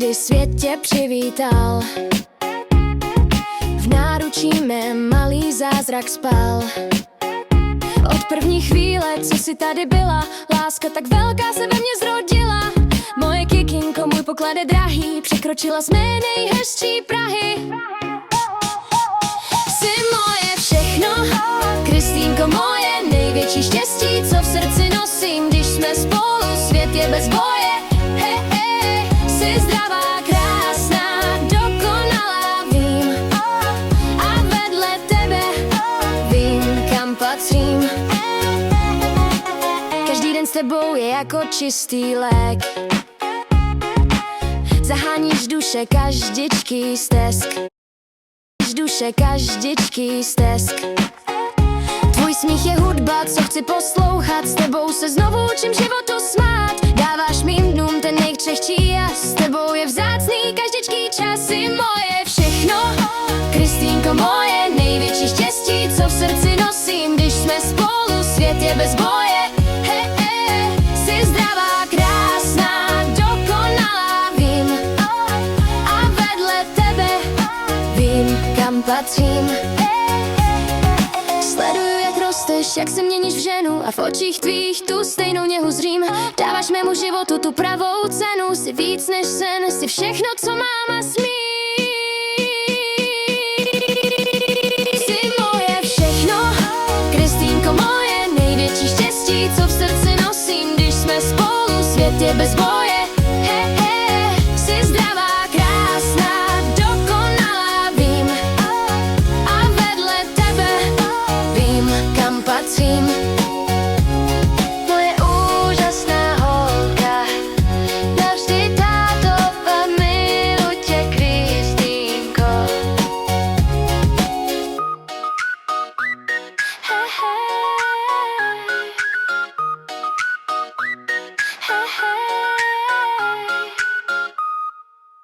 kdy svět tě přivítal. V náručí mém malý zázrak spal. Od první chvíle, co jsi tady byla, láska tak velká se ve mně zrodila. Moje kikinko, můj poklad je drahý, překročila jsme nejhezčí Prahy. Jsi moje všechno, Kristýnko, moje největší štěstí, co v srdci nosím, když jsme spolu, svět je bez boje. Hej, hej, jsi zdravá, krásná, dokonalá, vím. A vedle tebe vím, kam patřím. Každý den s tebou je jako čistý lék. Zaháníš duše každičký stesk. Duše každičký stesk. Tvůj smích je hudba, co chci poslouchat. S tebou se znovu učím životu smát. Dáváš mým dnům ten nejkřehčí jas. S tebou je vzácný každičký čas. Jsi moje všechno, Kristýnko, moje největší štěstí, co v srdci nosím, když jsme spolu, svět je bez boje. Hej, hej, jsi zdravá, krásná, dokonalá, vím. A vedle tebe vím, kam patřím. Sleduju, jak rosteš, jak se měníš v ženu, a v očích tvých tu stejnou něhu zřím. Dáváš mému životu tu pravou cenu. Jsi víc než sen, jsi všechno, co mám a smím. Jsi moje všechno, Kristýnko, moje největší štěstí, co v srdci nosím, když jsme spolu, svět je bez boje. Hej, hej, jsi zdravá, krásná, dokonalá, vím. A vedle tebe vím, kam patřím.